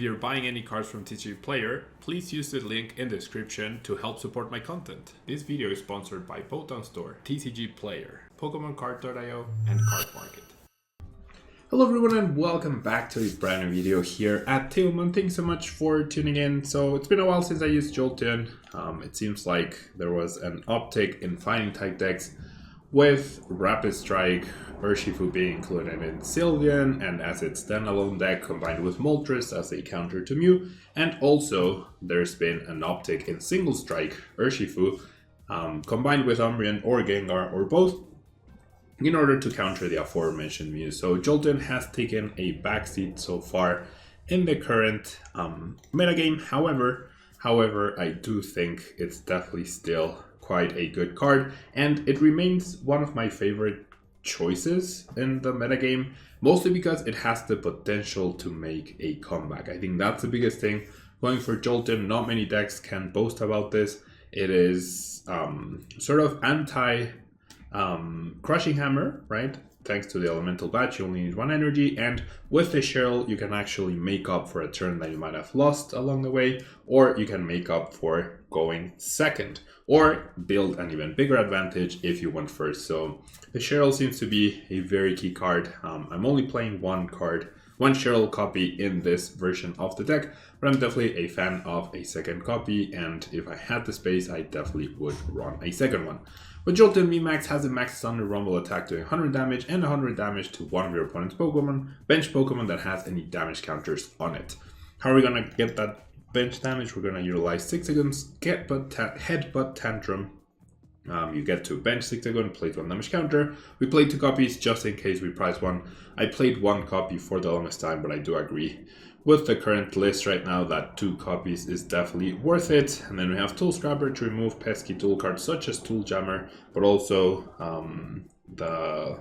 you're buying any cards from TCG Player, please use the link in the description to help support my content. This video is sponsored by Botan Store, TCG Player, PokemonCard.io, and Card Market. Hello everyone and welcome back to a brand new video here at Teomon. Thanks so much for tuning in. So it's been a while since I used Jolteon. It seems like there was an uptick in fighting type decks with Rapid Strike, Urshifu being included in Sylveon and as its standalone deck combined with Moltres as a counter to Mew. And also there's been an uptick in Single Strike Urshifu combined with Umbreon or Gengar or both in order to counter the aforementioned Mew. So Jolteon has taken a backseat so far in the current metagame. However, I do think it's definitely still quite a good card, and it remains one of my favorite choices in the metagame, mostly because it has the potential to make a comeback. I think that's the biggest thing going for Jolteon. Not many decks can boast about this. It is sort of anti Crushing Hammer, right? Thanks to the Elemental Badge, you only need one energy, and with the Cheryl, you can actually make up for a turn that you might have lost along the way, or you can make up for going second, or build an even bigger advantage if you went first. So the Cheryl seems to be a very key card. I'm only playing one Cheryl copy in this version of the deck, but I'm definitely a fan of a second copy, and if I had the space, I definitely would run a second one. But JOLTEON VMAX has a max Thunder Rumble attack doing 100 damage and 100 damage to one of your opponent's Pokemon, bench Pokemon that has any damage counters on it. How are we going to get that bench damage? We're going to utilize 6 seconds, Headbutt Tantrum. You get to bench 6 seconds, play 1 damage counter. We played 2 copies just in case we prize one. I played 1 copy for the longest time, but I do agree with the current list right now that 2 copies is definitely worth it. And then we have Tool Scrapper to remove pesky tool cards such as Tool Jammer, but also the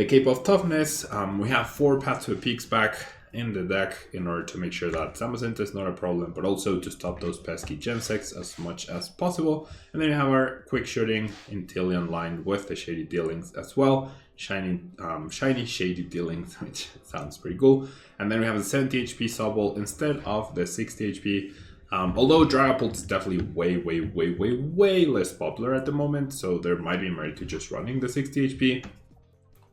Cape of Toughness. We have 4 Path to the Peaks back in the deck in order to make sure that Zamazenta is not a problem, but also to stop those pesky Gensects as much as possible. And then we have our Quick Shooting Inteleon line with the Shady Dealings as well. Shiny Shady Dealings, which sounds pretty cool. And then we have the 70 HP Sobble instead of the 60 HP. Although Dragapult is definitely way less popular at the moment, so there might be merit to just running the 60 HP.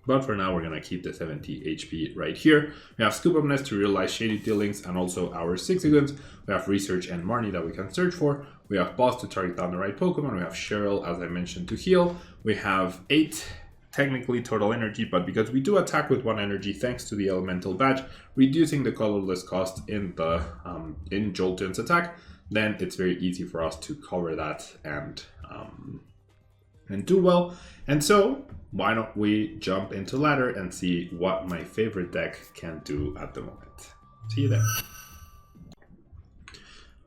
But for now, we're going to keep the 70 HP right here. We have Scoop Up Nest to realize Shady Dealings and also our 6 seconds. We have Research and Marnie that we can search for. We have Boss to target down the right Pokemon. We have Cheryl, as I mentioned, to heal. We have 8 technically total energy, but because we do attack with 1 energy thanks to the Elemental Badge, reducing the colorless cost in the in Jolteon's attack, then it's very easy for us to cover that and do well. And so why don't we jump into ladder and see what my favorite deck can do at the moment. See you there.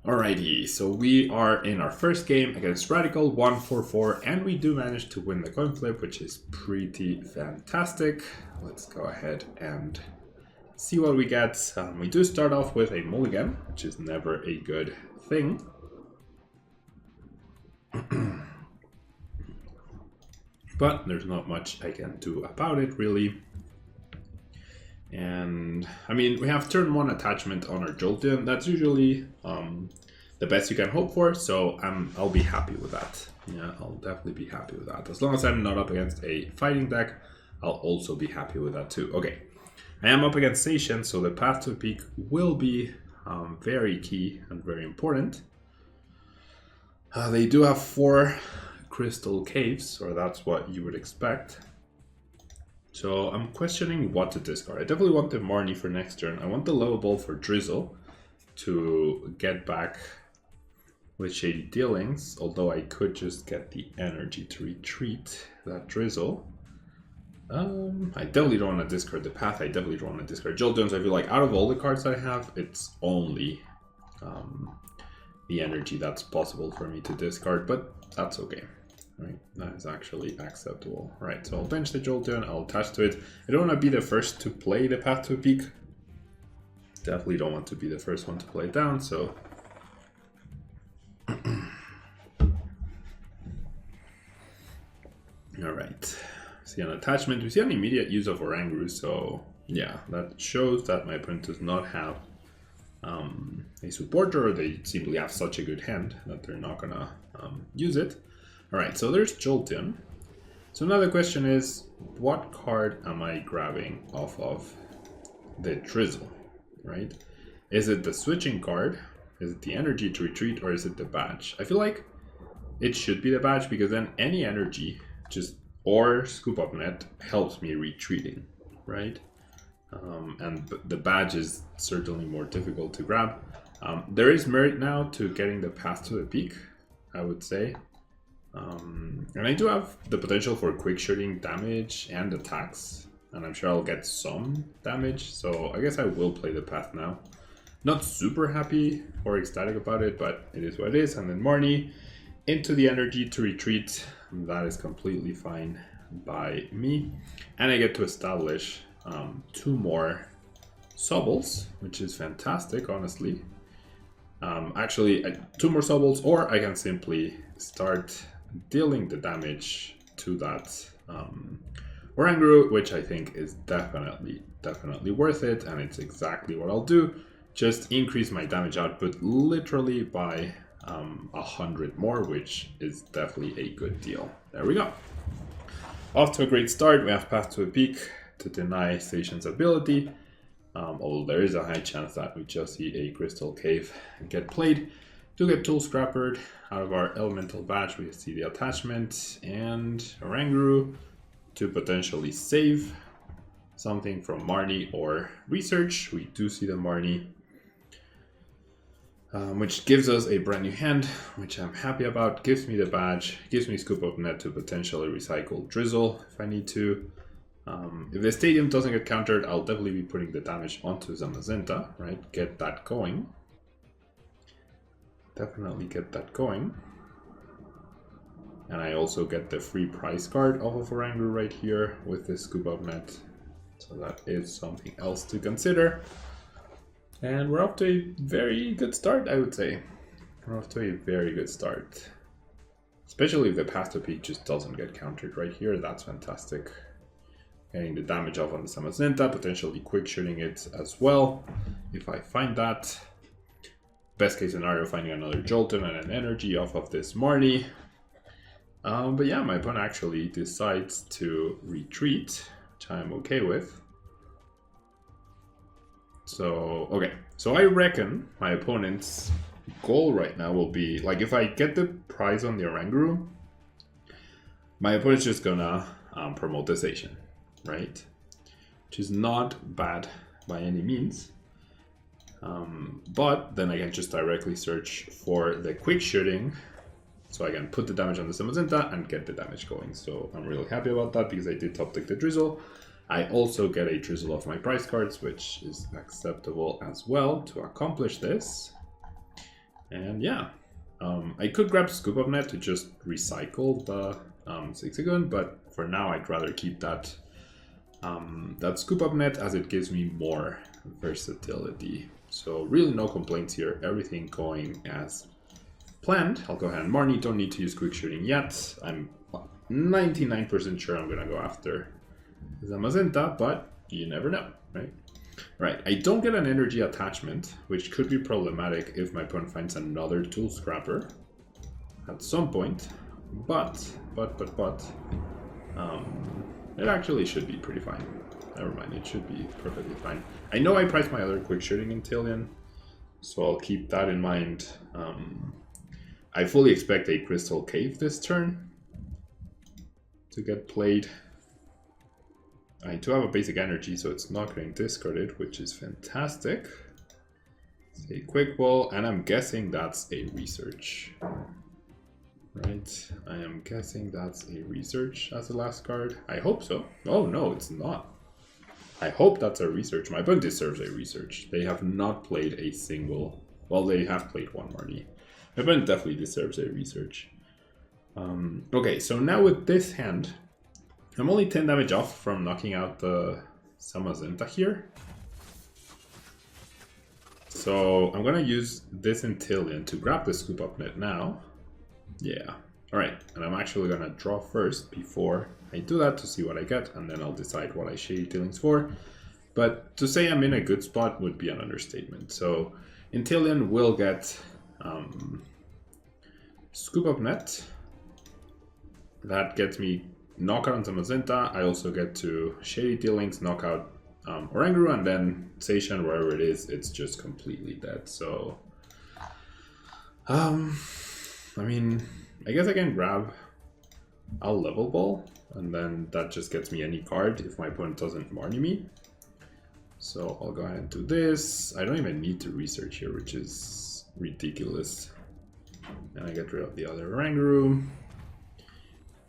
Alrighty, so we are in our first game against Radical 144, and we do manage to win the coin flip, which is pretty fantastic. Let's go ahead and see what we get. We do start off with a mulligan, which is never a good thing. But there's not much I can do about it, really. And I mean, we have turn 1 attachment on our Jolteon. That's usually the best you can hope for, so I'll be happy with that. Yeah, I'll definitely be happy with that. As long as I'm not up against a fighting deck, I'll also be happy with that too. Okay, I am up against Zacian, so the Path to Peak will be very key and very important. They do have 4 Crystal Caves, or that's what you would expect. So I'm questioning what to discard. I definitely want the Marnie for next turn. I want the Level Ball for Drizzle to get back with Shady Dealings, although I could just get the energy to retreat that Drizzle. I definitely don't want to discard the Path. I definitely don't want to discard Jolteon. So I feel like out of all the cards I have, it's only the energy that's possible for me to discard, but that's okay. Right, that is actually acceptable. Right, so I'll bench the Jolteon, I'll attach to it. I don't want to be the first to play the Path to a Peak. Definitely don't want to be the first one to play it down, so... Alright, see an attachment. We see an immediate use of Oranguru, so yeah, that shows that my opponent does not have a supporter, or they simply have such a good hand that they're not gonna use it. All right, so there's Jolteon. So now the question is, what card am I grabbing off of the Drizzle, right? Is it the switching card? Is it the energy to retreat, or is it the badge? I feel like it should be the badge, because then any energy or scoop up net helps me retreating, right? And the badge is certainly more difficult to grab. There is merit now to getting the path to the peak, I would say. And I do have the potential for quick shooting damage and attacks, and I'm sure I'll get some damage, so I guess I will play the path now. Not super happy or ecstatic about it, but it is what it is. And then Marnie into the energy to retreat. That is completely fine by me. And I get to establish 2 more Sobbles, which is fantastic, honestly. Actually, 2 more Sobbles, or I can simply start dealing the damage to that Oranguru, which I think is definitely worth it, and it's exactly what I'll do. Just increase my damage output literally by 100 more, which is definitely a good deal. There we go. Off to a great start. We have Path to a Peak to deny Zacian's ability. Although there is a high chance that we just see a Crystal Cave get played. To get Tool Scrappered out of our Elemental Badge, we see the attachment and Oranguru to potentially save something from Marnie or Research. We do see the Marnie. Which gives us a brand new hand, which I'm happy about. Gives me the badge, gives me Scoop Up Net to potentially recycle Drizzle if I need to. If the Stadium doesn't get countered, I'll definitely be putting the damage onto Zamazenta, right? Get that going. Definitely get that going. And I also get the free prize card off of Oranguru right here with the Scoop Up Net. So that is something else to consider. And we're off to a very good start, I would say. We're off to a very good start. Especially if the Path to Peak just doesn't get countered right here, that's fantastic. Getting the damage off on the Zamazenta, potentially quick shooting it as well, if I find that. Best case scenario, finding another Jolteon and an energy off of this Marnie. But yeah, my opponent actually decides to retreat, which I'm okay with. So, okay, so I reckon my opponent's goal right now will be, like, if I get the prize on the Oranguru, my opponent's just gonna promote the Zacian, right? Which is not bad by any means. But then I can just directly search for the quick shooting, so I can put the damage on the Zamazenta and get the damage going. So I'm really happy about that, because I did top deck the Drizzle. I also get a Drizzle off my prize cards, which is acceptable as well to accomplish this. And yeah, I could grab Scoop Up Net to just recycle the Zigzagoon, but for now I'd rather keep that that Scoop Up Net, as it gives me more versatility. So really no complaints here, everything going as planned. I'll go ahead and Marnie, don't need to use quick shooting yet. I'm 99% sure I'm gonna go after Zamazenta, but you never know, right? Right, I don't get an energy attachment, which could be problematic if my opponent finds another Tool Scrapper at some point, but it actually should be pretty fine. Never mind, it should be perfectly fine. I know I priced my other quick shooting in Tillian, so I'll keep that in mind. I fully expect a Crystal Cave this turn to get played. I do have a basic energy, so it's not getting discarded, which is fantastic. It's a quick ball, and I'm guessing that's a research. Right, I am guessing that's a research as the last card. I hope so. Oh no, it's not. I hope that's a research. My opponent deserves a research. They have not played a single... Well, they have played one Marnie. My opponent definitely deserves a research. Okay, so now with this hand, I'm only 10 damage off from knocking out the Zamazenta here. So I'm gonna use this Intillion to grab the Scoop Up Net now. Yeah, alright, and I'm actually gonna draw first before I do that to see what I get, and then I'll decide what I Shady Dealings for. But to say I'm in a good spot would be an understatement. So Inteleon will get Scoop Up Net. That gets me knockout on Zamazenta. I also get to Shady Dealings, knockout Oranguru, and then Zacian, wherever it is, it's just completely dead. So, I mean, I guess I can grab a level ball, and then that just gets me any card if my opponent doesn't Marnie me. So I'll go ahead and do this. I don't even need to research here, which is ridiculous. And I get rid of the other Oranguru.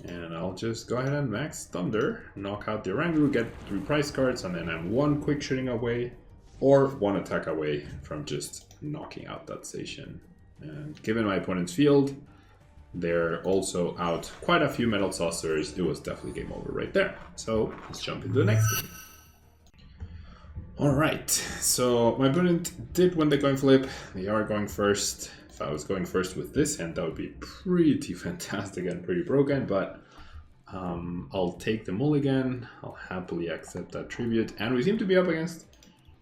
And I'll just go ahead and max Thunder, knock out the Oranguru, get 3 prize cards, and then I'm 1 quick shooting away, or 1 attack away from just knocking out that Zacian. And given my opponent's field, they're also out quite a few Metal Saucers. It was definitely game over right there. So let's jump into the next game. Alright, so my opponent did win the coin flip. They are going first. If I was going first with this hand, that would be pretty fantastic and pretty broken, but I'll take the mulligan. I'll happily accept that tribute. And we seem to be up against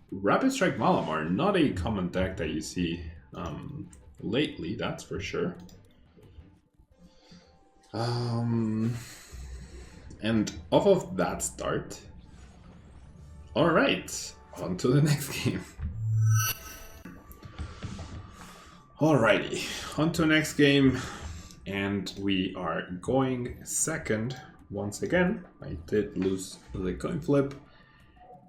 Rapid Strike Malamar, not a common deck that you see lately, that's for sure. And off of that start, alright, on to the next game. Alrighty, on to the next game, and we are going second once again. I did lose the coin flip,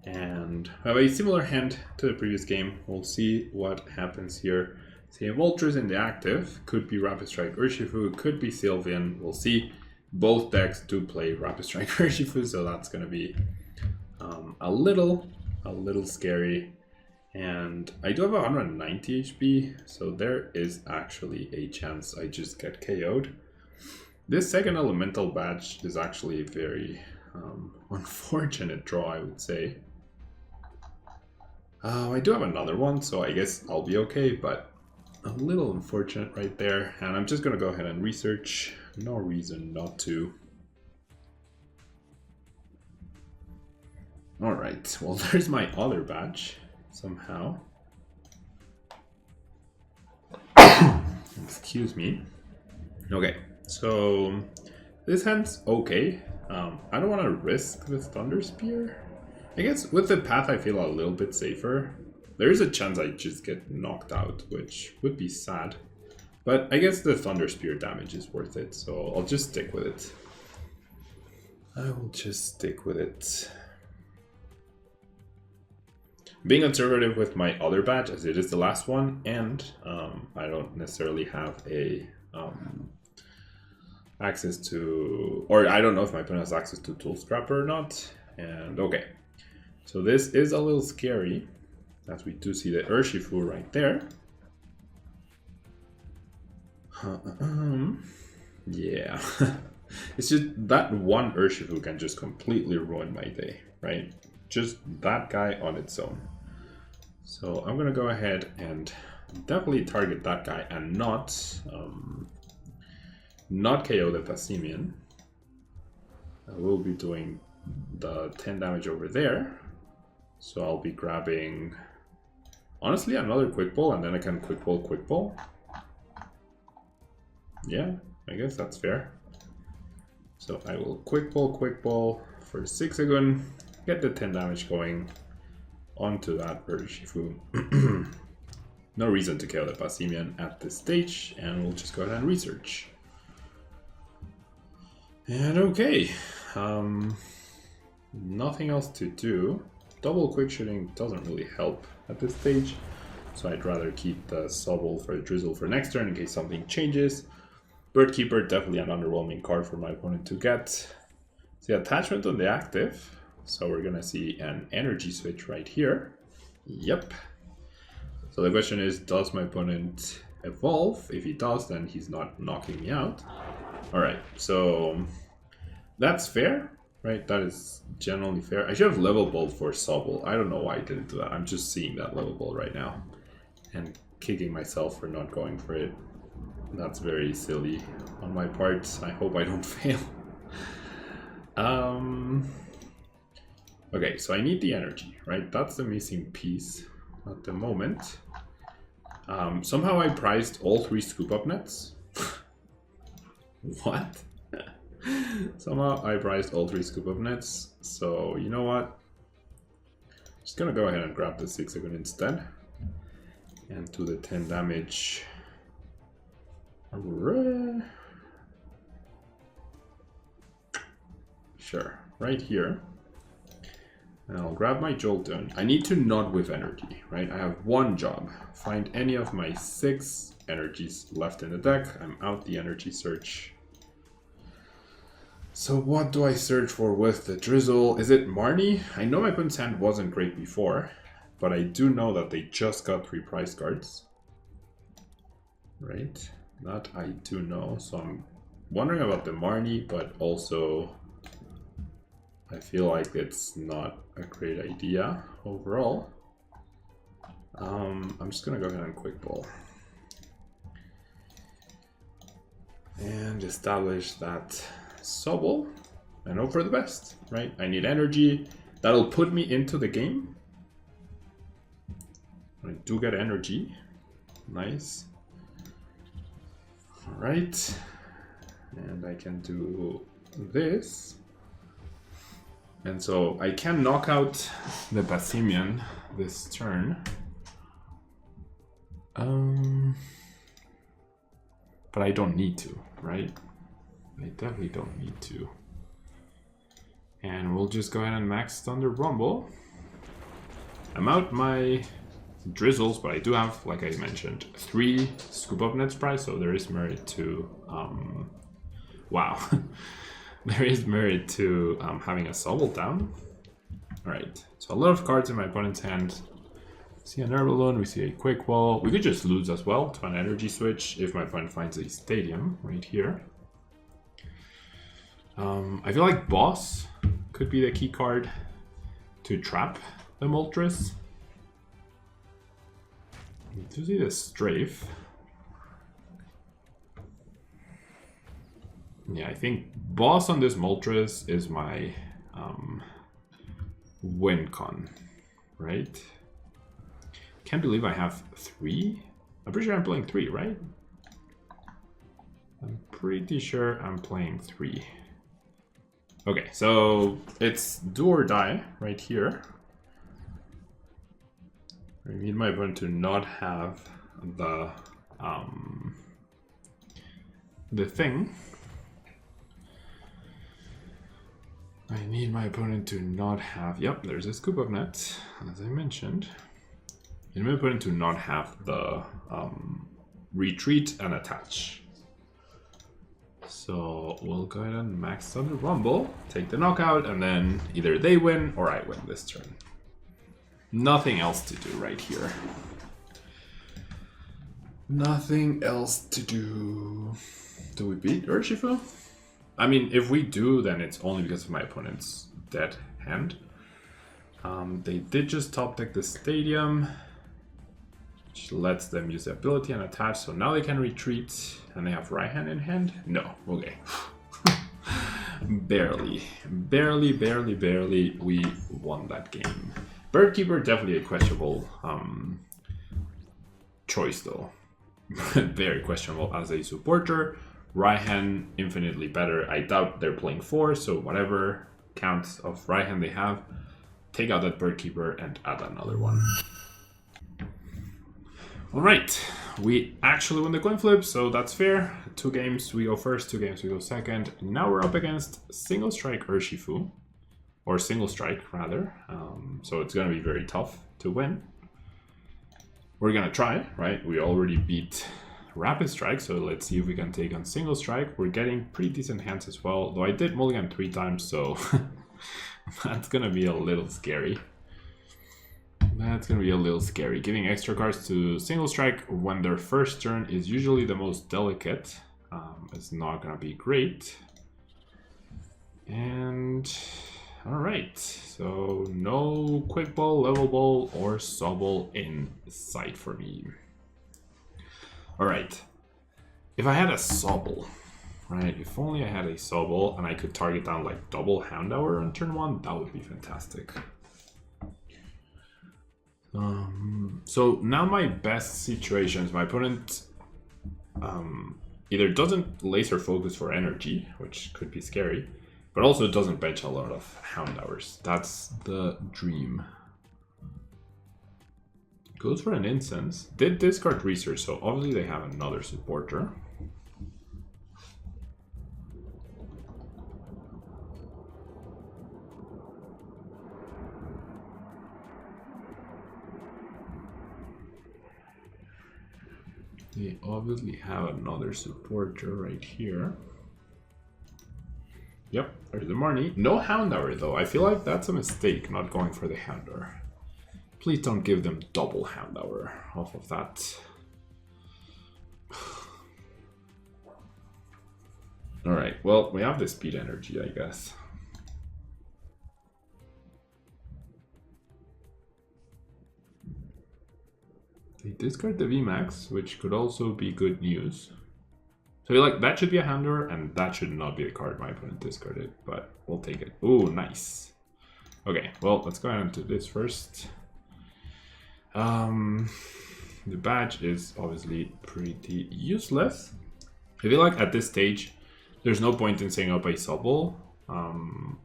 and I have a similar hand to the previous game. We'll see what happens here. See, Vultures in the active, could be Rapid Strike Urshifu, could be Sylveon, we'll see. Both decks do play Rapid Strike Urshifu, so that's going to be a little scary. And I do have 190 HP, so there is actually a chance I just get KO'd. This second elemental badge is actually a very unfortunate draw, I would say. I do have another one, so I guess I'll be okay, but a little unfortunate right there. And I'm just going to go ahead and research. No reason not to. Alright, well, there's my other badge. Somehow. Excuse me. Okay, so this hand's okay. I don't want to risk the Thunder Spear. I guess with the path I feel a little bit safer. There is a chance I just get knocked out, which would be sad. But I guess the Thunder Spear damage is worth it, so I'll just stick with it. I will just stick with it. Being conservative with my other badge, as it is the last one, and I don't necessarily have a access to, or I don't know if my opponent has access to Tool Scrapper or not. And okay, so this is a little scary, as we do see the Urshifu right there. Yeah, it's just that one Urshifu can just completely ruin my day, right? Just that guy on its own. So I'm gonna go ahead and definitely target that guy and not KO the Passimian. I will be doing the 10 damage over there. So I'll be grabbing, honestly, another Quick Ball, and then I can Quick Ball. Yeah, I guess that's fair. So I will Quick Ball for Zigzagoon. Get the 10 damage going onto that Urshifu. No reason to kill the Passimian at this stage, and we'll just go ahead and research. And okay, nothing else to do. Double quick shooting doesn't really help at this stage, so I'd rather keep the Sobble for the Drizzle for next turn in case something changes. Birdkeeper, definitely an underwhelming card for my opponent to get. The attachment on the active. So we're gonna see an energy switch right here. Yep. So the question is, does my opponent evolve? If he does, then he's not knocking me out. Alright, so that's fair, right? That is generally fair. I should have level balled for Sobble. I don't know why I didn't do that. I'm just seeing that level ball right now and kicking myself for not going for it. That's very silly on my part. I hope I don't fail. Okay, so I need the energy, right? That's the missing piece at the moment. Somehow I priced all 3 scoop up nets. What? Somehow I priced all 3 scoop up nets. So you know what? Just gonna go ahead and grab the 6-second instead. And do the 10 damage. Sure, right here. And I'll grab my Jolteon. I need to not with energy, right? I have one job. Find any of my 6 energies left in the deck. I'm out the energy search. So what do I search for with the Drizzle? Is it Marnie? I know my opponent's hand wasn't great before, but I do know that they just got 3 prize cards. Right? That I do know. So I'm wondering about the Marnie, but also I feel like it's not a great idea overall. I'm just gonna go ahead and quick ball. And establish that Sobble and hope for the best, right? I need energy. That'll put me into the game. I do get energy. Nice. All right. And I can do this. And so I can knock out the Zacian this turn. But I don't need to, right? I definitely don't need to. And we'll just go ahead and max Thunder Rumble. I'm out my Drizzles, but I do have, like I mentioned, 3 scoop up nets prize, so there is merit to wow. There is merit to having a Sobble down. Alright, so a lot of cards in my opponent's hand. We see an Herb Balloon, we see a Quick Ball. We could just lose as well to an energy switch if my opponent finds a Stadium right here. I feel like Boss could be the key card to trap the Moltres. You do see the Strafe. Yeah, I think Boss on this Moltres is my win con, right? Can't believe I have 3. I'm pretty sure I'm playing 3, right? I'm pretty sure I'm playing 3. Okay, so it's do or die right here. I need my opponent to not have the thing. I need my opponent to not have, yep, there's a scoop of net, as I mentioned. I need my opponent to not have the retreat and attach. So we'll go ahead and max Thunder Rumble, take the knockout, and then either they win or I win this turn. Nothing else to do right here. Nothing else to do. Do we beat Urshifu? I mean, if we do, then it's only because of my opponent's dead hand. They did just top deck the Stadium, which lets them use the ability and attach, so now they can retreat, and they have right hand in hand? No, okay. Barely, we won that game. Birdkeeper, definitely a questionable choice though. Very questionable as a supporter. Right hand, infinitely better. I doubt they're playing 4, so whatever counts of right hand they have, take out that Birdkeeper and add another one. Alright, we actually win the coin flip, so that's fair. 2 games we go first, 2 games we go second. Now we're up against Single Strike Urshifu, or Single Strike rather, so it's gonna be very tough to win. We're gonna try, right? We already beat Rapid Strike, so let's see if we can take on Single Strike. We're getting pretty decent hands as well, though I did mulligan 3 times, so that's gonna be a little scary. That's gonna be a little scary. Giving extra cards to Single Strike when their first turn is usually the most delicate. It's not gonna be great. And alright, so no Quick Ball, Level Ball, or Sobble in sight for me. Alright, if I had a Sobble, right, if only I had a Sobble and I could target down like double Houndour on turn 1, that would be fantastic. So now my best situation is my opponent either doesn't laser focus for energy, which could be scary, but also doesn't bench a lot of Hound Hours. That's the dream. Goes for an incense. Did discard research, so obviously they have another supporter. They obviously have another supporter right here. Yep, there's the Marnie. No Hound Hour though. I feel like that's a mistake not going for the Hound Hour. Please don't give them double Hound Hour off of that. Alright, well, we have the speed energy, I guess. They discard the VMAX, which could also be good news. So like that should be a Hound Hour, and that should not be a card my opponent discarded, but we'll take it. Oh, nice. Okay, well, let's go ahead and do this first. The badge is obviously pretty useless. I feel like at this stage, there's no point in setting up a Sobble.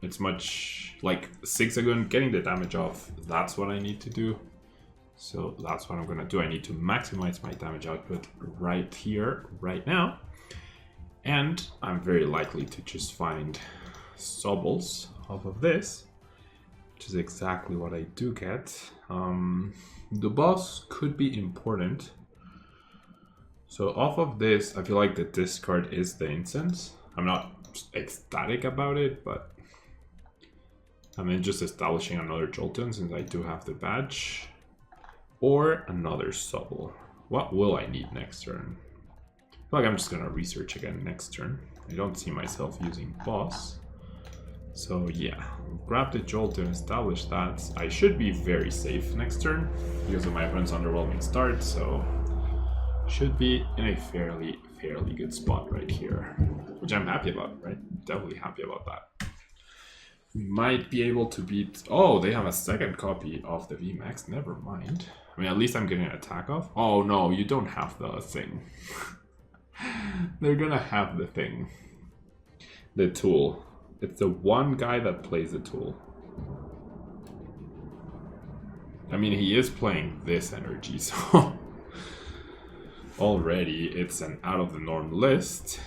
It's much like 6-Agon, getting the damage off, that's what I need to do. So that's what I'm gonna do. I need to maximize my damage output right here, right now. And I'm very likely to just find Sobbles off of this, which is exactly what I do get. The boss could be important. So off of this, I feel like the discard is the incense. I'm not ecstatic about it, but I'm just establishing another Jolteon since I do have the badge. Or another Sobble. What will I need next turn? I feel like I'm just gonna research again next turn. I don't see myself using boss. So yeah, grab the Jolteon, establish that. I should be very safe next turn because of my opponent's underwhelming start, so should be in a fairly good spot right here, which I'm happy about, right? Definitely happy about that. We might be able to beat... Oh, they have a second copy of the VMAX, never mind. I mean, at least I'm getting an attack off. Oh no, you don't have the thing. They're gonna have the thing. The tool. It's the one guy that plays the tool. I mean, he is playing this energy, so... Already, it's an out of the norm list.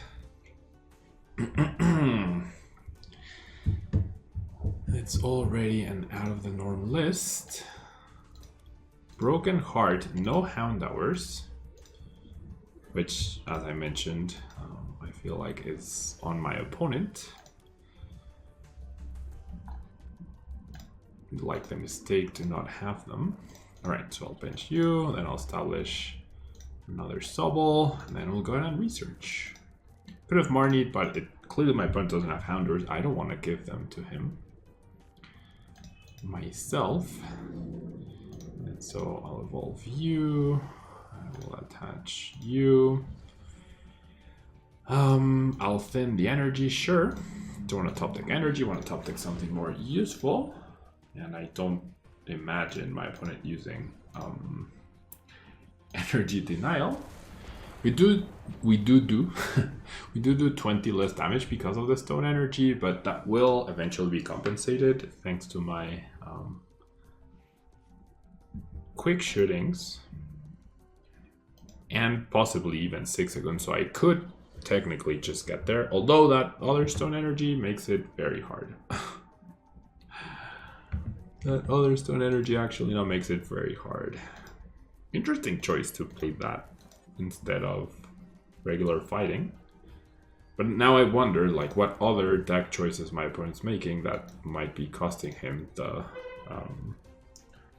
It's already an out of the norm list. Broken Heart, no Hound Hours. Which, as I mentioned, I feel like is on my opponent. Like the mistake to not have them. Alright, so I'll bench you, then I'll establish another Sobble, and then we'll go ahead and research. Could have Marnie, but clearly my opponent doesn't have Hound Hours. I don't want to give them to him myself. And so I'll evolve you. I will attach you. I'll thin the energy, sure. Don't want to top deck energy, want to top deck something more useful. And I don't imagine my opponent using energy denial. We do 20 less damage because of the stone energy, but that will eventually be compensated thanks to my quick shootings and possibly even 6-Agon, so I could technically just get there, although that other stone energy makes it very hard. That other stone energy actually now makes it very hard. Interesting choice to play that instead of regular fighting. But now I wonder, like, what other deck choices my opponent's making that might be costing him the...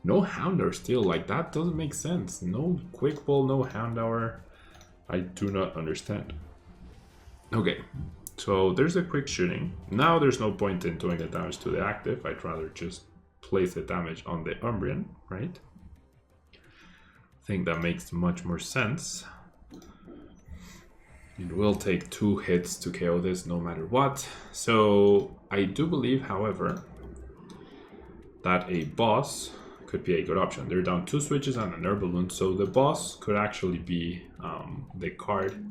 no Hound Hour still, like, that doesn't make sense. No Quick Ball, no Hound Hour. I do not understand. Okay, so there's a quick shooting. Now there's no point in doing the damage to the active. I'd rather just place the damage on the Umbreon, right? I think that makes much more sense. It will take 2 hits to KO this no matter what. So I do believe, however, that a boss could be a good option. They're down 2 switches and an air balloon, so the boss could actually be the card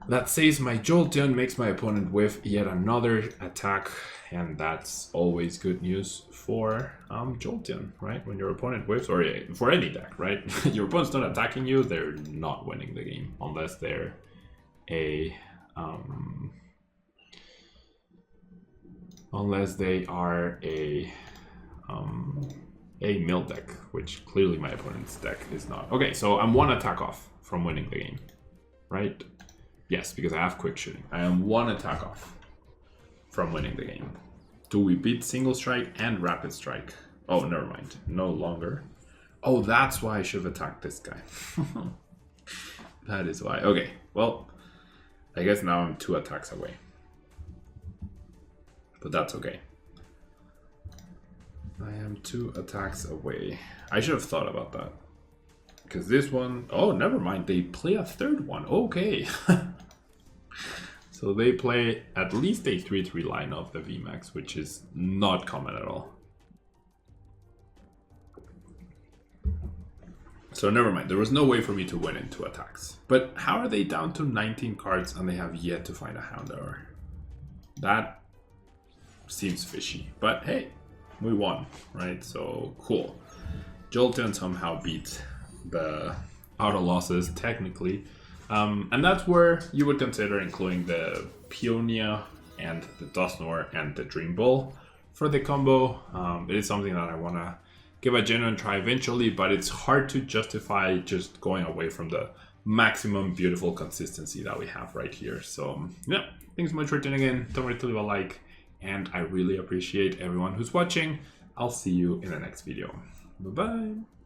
that says my Jolteon makes my opponent whiff yet another attack, and that's always good news for Jolteon, right? When your opponent whiffs, or for any deck, right? Your opponent's not attacking you, they're not winning the game unless they're unless they are a mill deck, which clearly my opponent's deck is not. Okay, so I'm 1 attack off from winning the game, right? Yes, because I have quick shooting. I am 1 attack off from winning the game. Do we beat single strike and rapid strike? Oh, never mind. No longer. Oh, that's why I should have attacked this guy. That is why. Okay, well, I guess now I'm 2 attacks away. But that's okay. I am 2 attacks away. I should have thought about that. Because this one... Oh, never mind. They play a 3rd one. Okay. So they play at least a 3-3 line of the VMAX, which is not common at all. So never mind. There was no way for me to win in 2 attacks. But how are they down to 19 cards and they have yet to find a Houndour? That seems fishy. But hey, we won, right? So cool. Jolteon somehow beat the auto losses technically, and that's where you would consider including the Peonia and the Dusknoir and the Dream Ball for the combo. It is something that I want to give a genuine try eventually, but it's hard to justify just going away from the maximum beautiful consistency that we have right here. So yeah, thanks so much for tuning in. Don't forget to leave a like, and I really appreciate everyone who's watching. I'll see you in the next video. Bye bye.